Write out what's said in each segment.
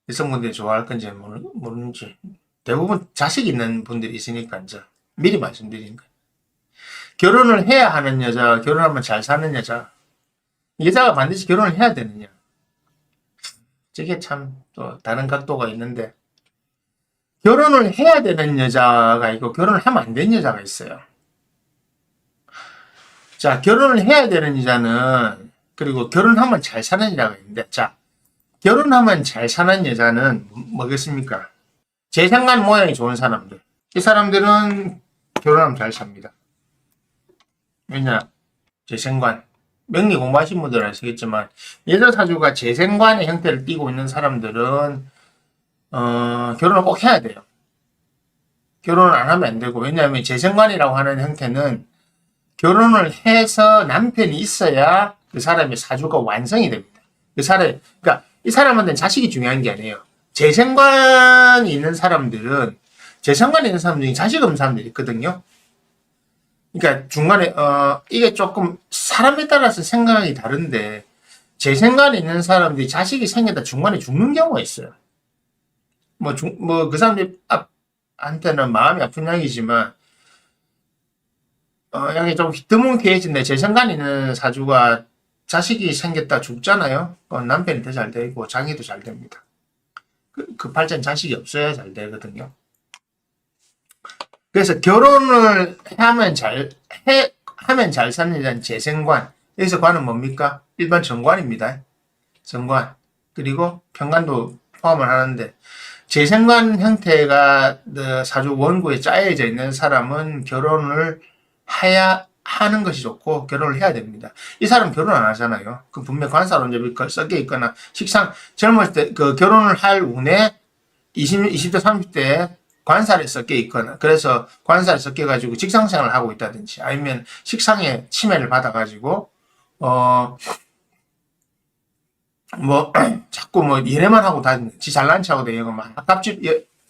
여성분들이 좋아할 건지 모르는지. 대부분 자식 있는 분들이 있으니까, 이제, 미리 말씀드리는 거예요. 결혼을 해야 하는 여자, 결혼하면 잘 사는 여자, 여자가 반드시 결혼을 해야 되느냐. 저게 참 또 다른 각도가 있는데, 결혼을 해야 되는 여자가 있고, 결혼을 하면 안 되는 여자가 있어요. 자, 결혼을 해야 되는 여자는, 그리고 결혼하면 잘 사는 여자가 있는데, 자, 결혼하면 잘 사는 여자는 뭐겠습니까? 재산관 모양이 좋은 사람들. 이 사람들은 결혼하면 잘 삽니다. 왜냐? 재생관. 명리 공부하신 분들은 아시겠지만, 여자 사주가 재생관의 형태를 띠고 있는 사람들은, 결혼을 꼭 해야 돼요. 결혼을 안 하면 안 되고, 왜냐하면 재생관이라고 하는 형태는 결혼을 해서 남편이 있어야 그 사람의 사주가 완성이 됩니다. 그러니까 이 사람한테는 자식이 중요한 게 아니에요. 재생관이 있는 사람들은, 재생관이 있는 사람 중에 자식 없는 사람들이 있거든요. 그러니까 중간에, 이게 조금 사람에 따라서 생각이 다른데, 재생관이 있는 사람들이 자식이 생기다 중간에 죽는 경우가 있어요. 그 사람들이 한테는 마음이 아픈 이야기지만, 여기 좀 드문게해진데 재생관 있는 사주가 자식이 생겼다 죽잖아요. 남편이 더 잘 되고 자기도 잘 됩니다. 그 발전 자식이 없어야 잘 되거든요. 그래서 결혼을 하면 잘 사는 여자는 재생관. 여기서 관은 뭡니까? 일반 정관입니다. 정관. 그리고 편관도 포함을 하는데, 재생관 형태가 사주 원구에 짜여져 있는 사람은 결혼을 해야 하는 것이 좋고 결혼을 해야 됩니다. 이 사람 결혼 안 하잖아요. 그 분명 관사론접이 섞여 있거나 젊을 때 그 결혼을 할 운에 20대 30대에 관살에 섞여 있거나, 그래서 관살에 섞여 가지고 직장생활을 하고 있다든지, 아니면 식상에 침해를 받아 가지고 자꾸 연애만 하고 다니는, 지 잘난 체 하고 다니고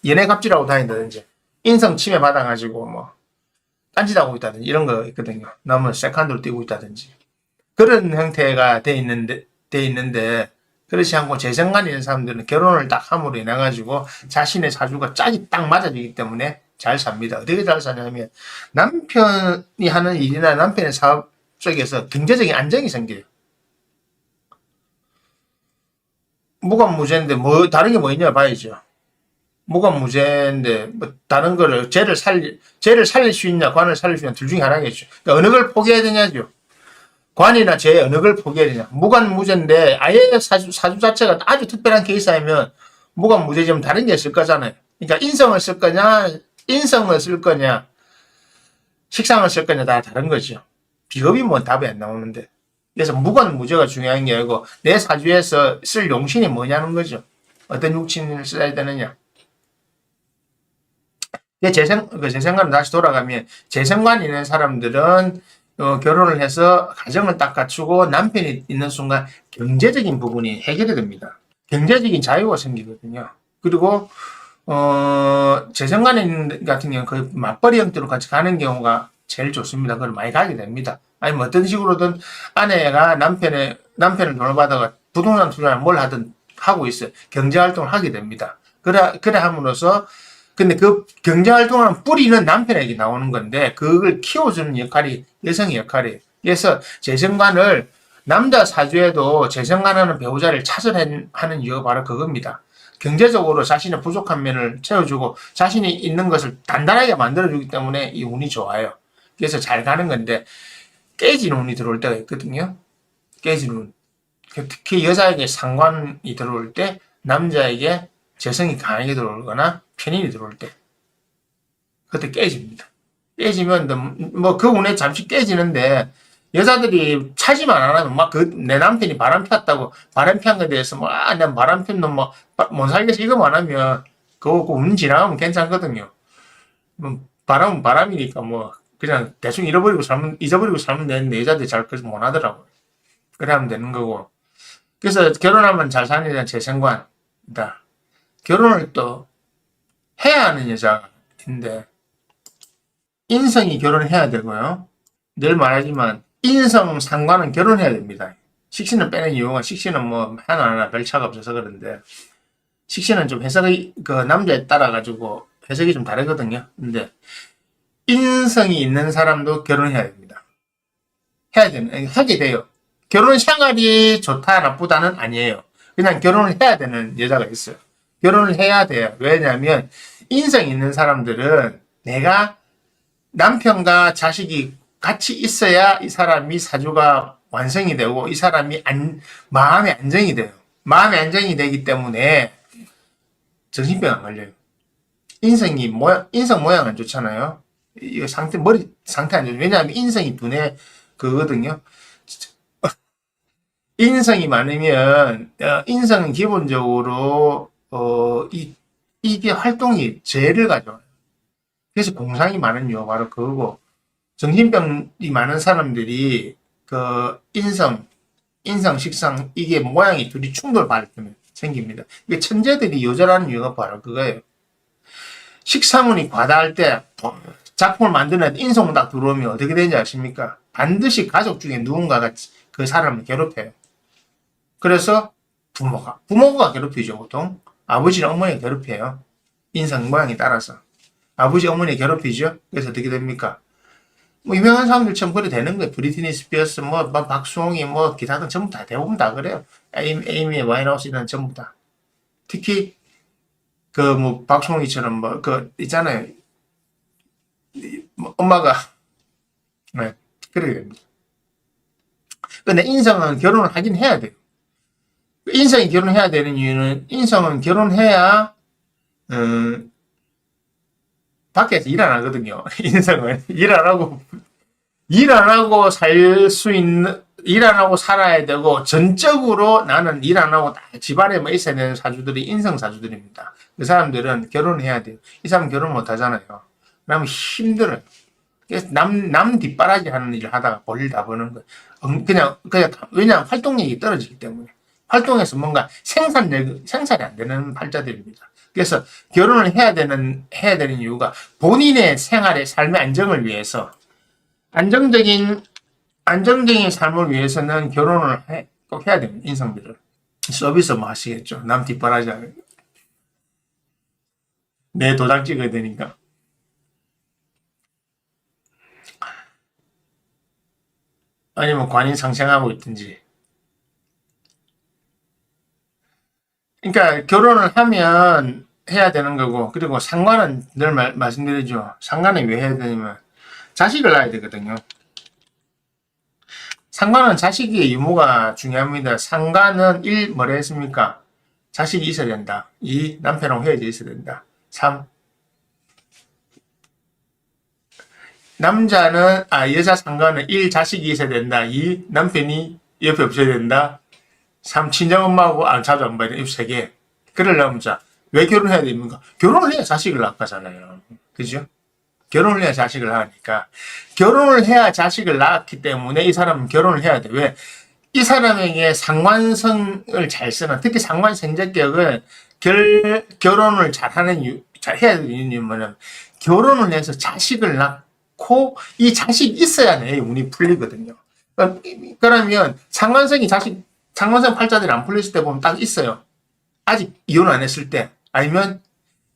연애 갑질하고 다닌다든지, 인성 침해 받아 가지고 딴짓하고 있다든지 이런 거 있거든요. 너무 세컨드로 뛰고 있다든지 그런 형태가 돼 있는데 그렇지 않고 재생관 있는 사람들은 결혼을 딱 함으로 인해 가지고 자신의 사주가 짝이 딱 맞아지기 때문에 잘 삽니다. 어떻게 잘 사냐면, 남편이 하는 일이나 남편의 사업 쪽에서 경제적인 안정이 생겨요. 무관무죄인데 다른 게 뭐 있냐 봐야죠. 무관무죄인데 다른 거를 죄를 살릴 수 있냐, 관을 살릴 수 있냐, 둘 중에 하나겠죠. 그러니까 어느 걸 포기해야 되냐죠. 관이나 죄 어느 걸 포기해야 되냐. 무관무죄인데 아예 사주 자체가 아주 특별한 케이스 아니면 무관무죄지만 다른 게 있을 거잖아요. 그러니까 인성을 쓸 거냐, 식상을 쓸 거냐, 다 다른 거죠. 비겁이 답이 안 나오는데. 그래서 무관무죄가 중요한 게 아니고 내 사주에서 쓸 용신이 뭐냐는 거죠. 어떤 육신을 써야 되느냐. 재생관으로 다시 돌아가면, 재생관 있는 사람들은 결혼을 해서 가정을 딱 갖추고 남편이 있는 순간 경제적인 부분이 해결이 됩니다. 경제적인 자유가 생기거든요. 그리고 재생관에 있는 같은 경우는 거의 맞벌이 형태로 같이 가는 경우가 제일 좋습니다. 그걸 많이 가게 됩니다. 아니면 어떤 식으로든 아내가 남편을 돈을 받아가 부동산 투자를 뭘 하든 하고 있어요. 경제활동을 하게 됩니다. 그래 함으로써, 근데 그 경제활동하는 뿌리는 남편에게 나오는 건데, 그걸 키워주는 역할이 여성의 역할이에요. 그래서 재생관을, 남자 사주에도 재생관하는 배우자를 하는 이유가 바로 그겁니다. 경제적으로 자신의 부족한 면을 채워주고 자신이 있는 것을 단단하게 만들어주기 때문에 이 운이 좋아요. 그래서 잘 가는 건데, 깨지는 운이 들어올 때가 있거든요. 깨지는 운. 특히 여자에게 상관이 들어올 때, 남자에게 재성이 강하게 들어오거나 편인이 들어올 때, 그때 깨집니다. 깨지면 그 운에 잠시 깨지는데, 여자들이 차지만 안 하면 내 남편이 바람 폈다고, 바람 피한 거에 대해서 내 바람 폈는 못 살겠어 이거만 하면 그거 운 지나가면 괜찮거든요. 바람은 바람이니까 그냥 대충 잊어버리고 살면 되는데, 여자들이 잘 그렇게 못 하더라고요. 그래 하면 되는 거고. 그래서 결혼하면 잘 사는 여자는 재생관이다. 결혼을 또 해야 하는 여자가 있는데, 인성이 결혼을 해야 되고요. 늘 말하지만 인성 상관은 결혼해야 됩니다. 식신을 빼는 이유가, 식신은 하나하나 별 차가 없어서 그런데, 식신은 좀 해석이 그 남자에 따라 가지고 해석이 좀 다르거든요. 근데 인성이 있는 사람도 결혼해야 됩니다. 해야 되는 하게 돼요. 결혼 생활이 좋다 나쁘다는 아니에요. 그냥 결혼을 해야 되는 여자가 있어요. 결혼을 해야 돼요. 왜냐하면 인성 있는 사람들은 내가 남편과 자식이 같이 있어야 이 사람이 사주가 완성이 되고 이 사람이 마음의 안정이 돼요. 마음의 안정이 되기 때문에 정신병 안 걸려요. 인성 모양 안 좋잖아요. 이거 머리 상태 안 좋죠. 왜냐하면 인성이 분해 그거거든요. 인성이 많으면, 인성은 기본적으로, 이게 활동이 죄를 가져와요. 그래서 공상이 많은 이유가 바로 그거고, 정신병이 많은 사람들이, 인성, 식상, 이게 모양이 둘이 충돌받을 때 생깁니다. 이게 천재들이 요절하는 이유가 바로 그거예요. 식상운이 과다할 때, 작품을 만드는 인성문 딱 들어오면 어떻게 되는지 아십니까? 반드시 가족 중에 누군가가 그 사람을 괴롭혀요. 그래서 부모가 괴롭히죠, 보통. 아버지랑 어머니가 괴롭혀요. 인성 모양에 따라서. 아버지, 어머니 괴롭히죠? 그래서 어떻게 됩니까? 뭐, 유명한 사람들처럼 그래 되는 거예요. 브리트니 스피어스, 박수홍이, 기타등 전부 다, 대부분 다 그래요. 에이미 와인하우스 이런 전부 다. 특히, 박수홍이처럼 있잖아요. 엄마가, 네, 그래야 됩니다. 근데 인성은 결혼을 하긴 해야 돼요. 인성이 결혼해야 되는 이유는 인성은 결혼해야 밖에서 일 안 하거든요. 인성은 일 안 하고 일 안 하고 살아야 되고 전적으로 나는 일 안 하고 집안에 있어야 되는 사주들이 인성 사주들입니다. 그 사람들은 결혼해야 돼요. 이 사람 결혼 못 하잖아요. 그러면 힘들어요. 그래서 남 뒷바라지 하는 일을 하다가 볼일 다 보는 거예요. 그냥 왜냐하면 활동력이 떨어지기 때문에. 활동해서 뭔가 생산이 안 되는 팔자들입니다. 그래서 결혼을 해야 되는 이유가 본인의 삶의 안정을 위해서, 안정적인 삶을 위해서는 결혼을 꼭 해야 됩니다. 인성들은. 서비스 하시겠죠. 남 뒷바라지 하는. 내 도장 찍어야 되니까. 아니면 관인 상생하고 있든지. 그러니까 결혼을 하면 해야 되는 거고, 그리고 상관은 늘 말씀드리죠. 상관은 왜 해야 되냐면 자식을 낳아야 되거든요. 상관은 자식의 유무가 중요합니다. 상관은 1. 뭐라 했습니까? 자식이 있어야 된다. 2. 남편하고 헤어져 있어야 된다. 3. 여자 상관은 1. 자식이 있어야 된다. 2. 남편이 옆에 없어야 된다. 3. 친정엄마하고 자주 안 봐야 된다. 이 3개. 그러려면 왜 결혼해야 됩니까? 결혼을 해야 자식을 낳잖아요. 그죠? 결혼을 해야 자식을 낳으니까. 결혼을 해야 자식을 낳았기 때문에 이 사람은 결혼을 해야 돼. 왜? 이 사람에게 상관성을 잘 쓰는, 특히 상관생제격은 결혼을 해야 되는 이유는 뭐냐면, 결혼을 해서 자식을 낳고, 이 자식이 있어야 내 운이 풀리거든요. 그러면 상관성 팔자들이 안 풀렸을 때 보면 딱 있어요. 아직 이혼 안 했을 때, 아니면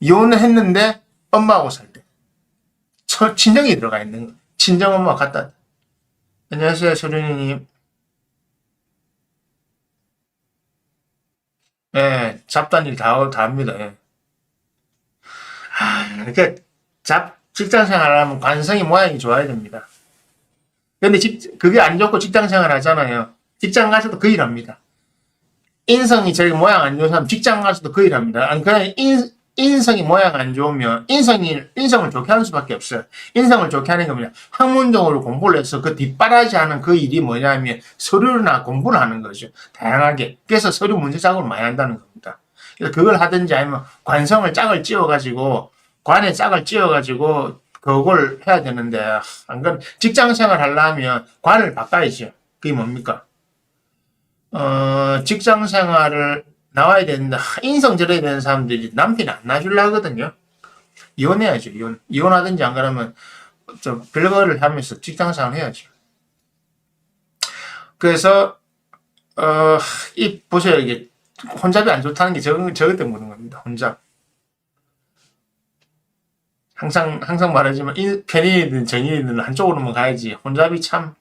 이혼을 했는데 엄마하고 살 때. 친정이 들어가 있는 거. 친정 엄마 갖다. 안녕하세요, 소련이님. 예, 잡다한 일 다 합니다. 예. 그러니까 직장 생활하면 관성이 모양이 좋아야 됩니다. 근데 그게 안 좋고 직장 생활 하잖아요. 직장 가서도 그 일 합니다. 인성이 저기 모양 안 좋은 사람 직장 가서도 그 일 합니다. 그냥 인성이 모양 안 좋으면 인성을 좋게 하는 수밖에 없어요. 인성을 좋게 하는 게 뭐냐? 학문적으로 공부를 해서 그 뒷바라지 하는 그 일이 뭐냐면 서류나 공부를 하는 거죠. 다양하게. 그래서 서류 문제 작업을 많이 한다는 겁니다. 그래서 그걸 하든지 아니면 짝을 찌워가지고 그걸 해야 되는데 안 그러면 직장 생활 하려면 관을 바꿔야죠. 그게 뭡니까? 직장 생활을 나와야 되는데 인성 저래야 되는 사람들이 남편이 안 놔주려 하거든요. 이혼해야죠. 이혼하든지 안 그러면 별거를 하면서 직장 생활 해야죠. 그래서 보세요. 이게 혼잡이 안 좋다는 게 저것 때문에 그런 겁니다. 혼잡. 항상 말하지만 편인이든 정인이든 한쪽으로만 가야지. 혼잡이 참.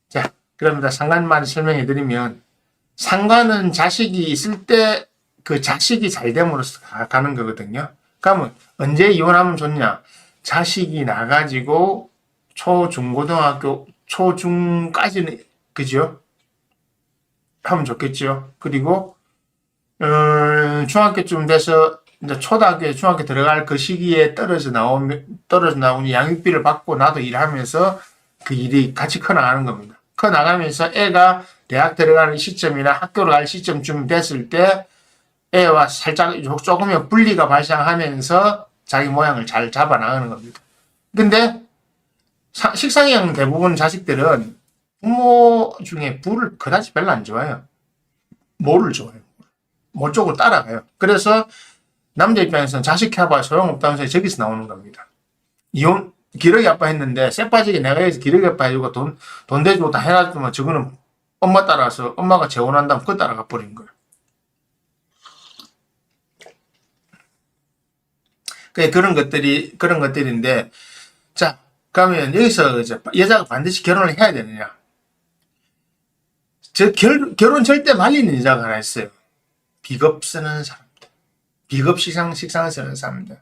자, 그럽니다. 상관만 설명해 드리면, 상관은 자식이 있을 때 그 자식이 잘 됨으로써 가는 거거든요. 그러면 언제 이혼하면 좋냐? 자식이 나가지고 초중고등학교 초중까지는 그죠? 하면 좋겠죠. 그리고 중학교쯤 돼서 이제 초등학교 중학교 들어갈 그 시기에 떨어져 나오니 양육비를 받고 나도 일하면서 그 일이 같이 커 나가는 겁니다. 커 나가면서 애가 대학 들어가는 시점이나 학교를 갈 시점쯤 됐을 때 애와 살짝 조금의 분리가 발생하면서 자기 모양을 잘 잡아 나가는 겁니다. 근데 식상형 대부분 자식들은 부모 중에 부를 그다지 별로 안 좋아해요. 모를 좋아해요. 모 쪽으로 따라가요. 그래서 남자 입장에서는 자식 키워봐 소용없다면서 저기서 나오는 겁니다. 이혼 기러기 아빠 했는데 쎄 빠지게 내가 여기서 기러기 아빠 해주고 돈 대주고 다 해가지고 저거는 엄마 따라서 엄마가 재혼한 다음 그 따라가 버린 거예요. 그런 것들인데, 자, 그러면 여기서 이제 여자가 반드시 결혼을 해야 되느냐? 결혼 절대 말리는 여자가 하나 있어요. 비겁 쓰는 사람들. 비겁 식상을 쓰는 사람들.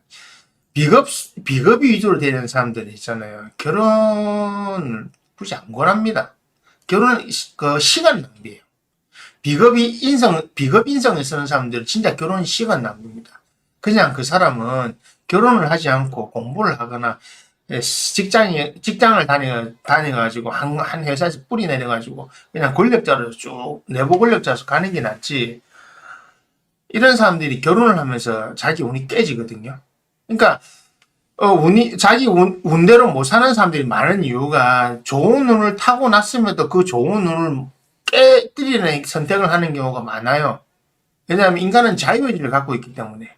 비겁이 위주로 되는 사람들이 있잖아요. 결혼을 굳이 안 권합니다. 결혼은 시간 낭비예요. 비겁 인성을 쓰는 사람들은 진짜 결혼 시간 낭비입니다. 그냥 그 사람은 결혼을 하지 않고 공부를 하거나 직장을 다녀가지고 한 회사에서 뿌리 내려가지고 그냥 권력자로 쭉 내부 권력자로 가는 게 낫지. 이런 사람들이 결혼을 하면서 자기 운이 깨지거든요. 그러니까 자기 운대로 못 사는 사람들이 많은 이유가 좋은 운을 타고 났음에도 그 좋은 운을 깨뜨리는 선택을 하는 경우가 많아요. 왜냐하면 인간은 자유의지를 갖고 있기 때문에.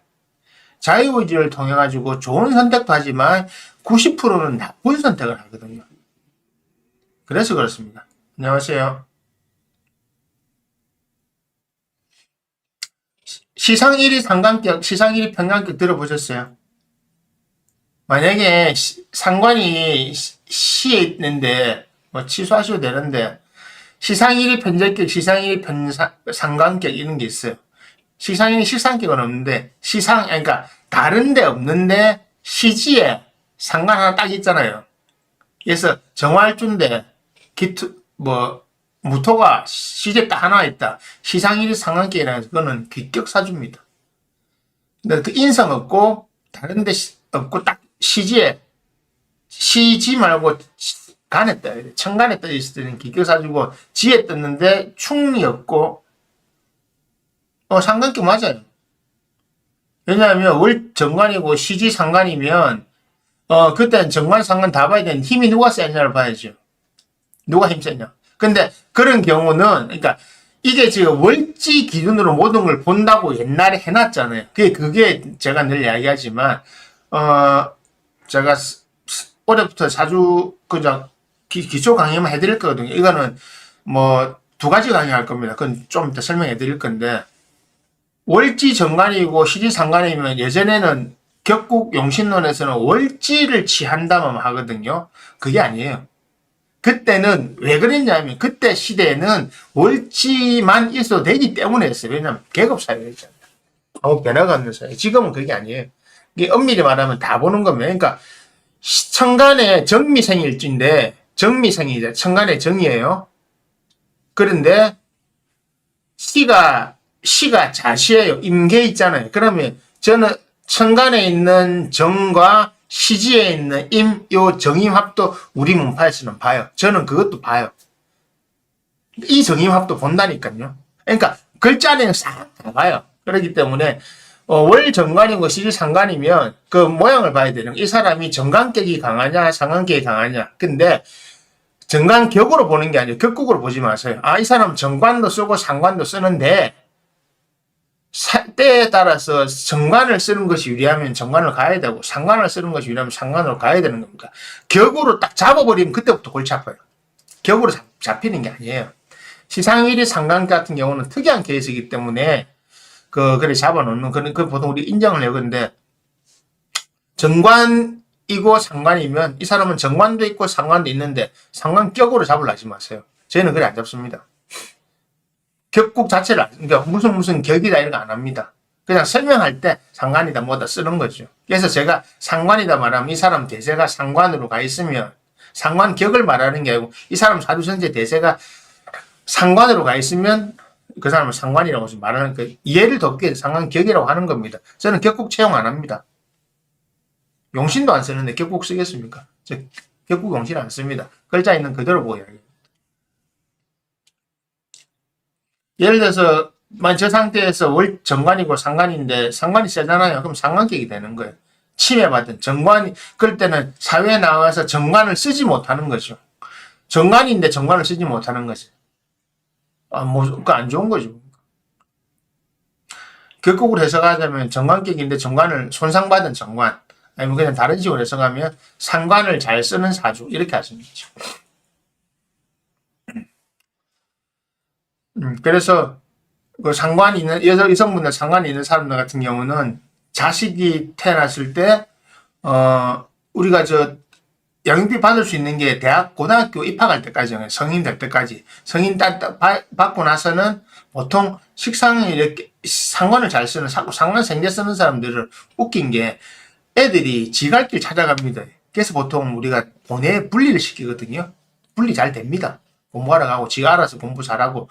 자유의지를 통해 가지고 좋은 선택도 하지만 90%는 나쁜 선택을 하거든요. 그래서 그렇습니다. 안녕하세요. 시상 1위 상관격, 시상 1위 평간격 들어보셨어요? 만약에 상관이 시에 있는데 뭐 취소하셔도 되는데 시상 1위 편제격, 시상 1위 상관격 이런 게 있어요. 시상이 식상격은 없는데 그러니까 다른 데 없는데 시지에 상관 하나 딱 있잖아요. 그래서 정활주인데 무토가 시지에 딱 하나 있다. 시상일이 상관격이라는 그거는 귀격사주입니다. 근데 그 인성 없고 다른 데 없고 딱 시지에 시지 말고 간에 떠야 돼. 천간에 떠 있을 때는 귀격사주고 지에 떴는데 충이 없고 상관격 맞아요. 왜냐하면 월 정관이고 시지 상관이면 그때는 정관 상관 다 봐야 되는 힘이 누가 세냐를 봐야죠. 누가 힘 세냐. 근데 그런 경우는 그러니까 이게 지금 월지 기준으로 모든 걸 본다고 옛날에 해놨잖아요. 그게 제가 늘 이야기하지만 제가 올해부터 자주 그냥 기초 강의만 해드릴 거거든요. 이거는 뭐 2가지 강의할 겁니다. 그건 좀 이따 설명해 드릴 건데 월지 정관이고 시지 상관이면 예전에는 격국 용신론에서는 월지를 취한다만 하거든요. 그게 아니에요. 그때는 왜 그랬냐면 그때 시대에는 월지만 있어도 되기 때문에 했어요. 왜냐하면 계급사회였잖아요. 변화가 없는 사회. 지금은 그게 아니에요. 이게 엄밀히 말하면 다 보는 겁니다. 그러니까 천간의 정미생일주인데 정미생이죠. 천간의 정이에요. 그런데 시가 자시예요. 임계 있잖아요. 그러면 저는 천간에 있는 정과 시지에 있는 요 정임합도 우리 문파에서는 봐요. 저는 그것도 봐요. 이 정임합도 본다니까요. 그러니까 글자는 싹 다 봐요. 그렇기 때문에 월 정관이고 시지 상관이면 그 모양을 봐야 되는 거예요. 이 사람이 정관격이 강하냐 상관격이 강하냐. 근데 정관격으로 보는 게 아니에요. 격국으로 보지 마세요. 이 사람 정관도 쓰고 상관도 쓰는데 때에 따라서 정관을 쓰는 것이 유리하면 정관을 가야 되고 상관을 쓰는 것이 유리하면 상관으로 가야 되는 겁니다. 격으로 딱 잡아버리면 그때부터 골치 아파요. 격으로 잡히는 게 아니에요. 시상일이 상관 같은 경우는 특이한 케이스이기 때문에 그래 잡아놓는 그 보통 우리 인정을 해요. 근데 정관이고 상관이면 이 사람은 정관도 있고 상관도 있는데 상관격으로 잡으려 하지 마세요. 저희는 그래 안 잡습니다. 격국 자체를 그러니까 무슨 격이다 이런 거 안 합니다. 그냥 설명할 때 상관이다 뭐다 쓰는 거죠. 그래서 제가 상관이다 말하면 이 사람 대세가 상관으로 가 있으면 상관격을 말하는 게 아니고 이 사람 사주선재 대세가 상관으로 가 있으면 그 사람은 상관이라고 말하는 그 이해를 돕기 위해서 상관격이라고 하는 겁니다. 저는 격국 채용 안 합니다. 용신도 안 쓰는데 격국 쓰겠습니까? 저 격국 용신 안 씁니다. 글자 있는 그대로 보여요. 예를 들어서 저 상태에서 정관이고 상관인데 상관이 세잖아요. 그럼 상관격이 되는 거예요. 침해받은 정관이 그럴 때는 사회에 나와서 정관을 쓰지 못하는 거죠. 정관인데 정관을 쓰지 못하는 거죠. 그거 안 좋은 거죠. 격국으로 해석하자면 정관격인데 정관을 손상받은 정관 아니면 그냥 다른 식으로 해석하면 상관을 잘 쓰는 사주 이렇게 하시면 되죠. 그래서 그 상관이 있는 여성분들 상관이 있는 사람들 같은 경우는 자식이 태어났을 때 우리가 양육비 받을 수 있는 게 대학 고등학교 입학할 때까지는 성인 될 때까지 성인 받고 나서는 보통 식상에 이렇게 상관을 잘 쓰는 상관 생제 쓰는 사람들은 웃긴 게 애들이 지 갈 길 찾아갑니다. 그래서 보통 우리가 본회 분리를 시키거든요. 분리 잘 됩니다. 공부하러 가고 지가 알아서 공부 잘하고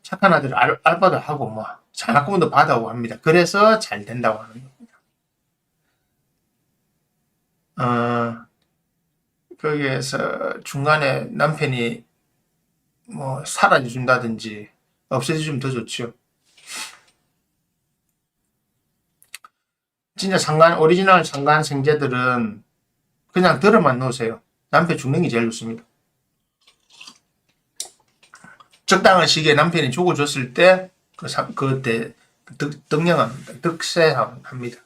착한 아들 알바도 하고 뭐 장학금도 받아오고 합니다. 그래서 잘 된다고 하는 겁니다. 거기에서 중간에 남편이 뭐 사라져 준다든지 없애져 주면 더 좋죠. 진짜 오리지널 상관 생제들은 그냥 들어만 놓으세요. 남편 죽는 게 제일 좋습니다. 적당한 시기에 남편이 죽어줬을 때 그때 득령합니다. 득세합니다.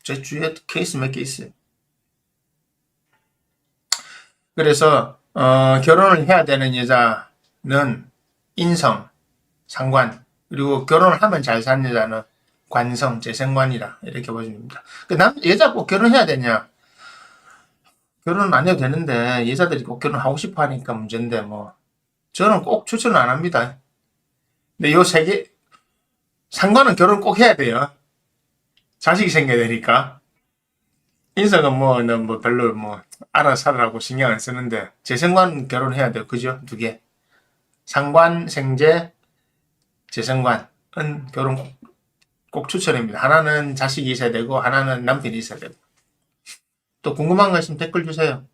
제 주위에 케이스 몇 개 있어요. 그래서 결혼을 해야 되는 여자는 인성, 상관, 그리고 결혼을 하면 잘 사는 여자는 관성, 재생관이라 이렇게 보시면 됩니다. 여자 꼭 결혼해야 되냐? 결혼은 안 해도 되는데 여자들이 꼭 결혼하고 싶어 하니까 문제인데 뭐 저는 꼭 추천은 안 합니다. 근데 요 세 개 상관은 결혼 꼭 해야 돼요. 자식이 생겨야 되니까. 인성은 뭐 별로 알아서 살으라고 신경 안 쓰는데 재생관 결혼해야 돼요. 그죠? 두 개. 상관, 생재, 재생관은 결혼 꼭 추천입니다. 하나는 자식이 있어야 되고 하나는 남편이 있어야 되고. 또 궁금한 거 있으면 댓글 주세요.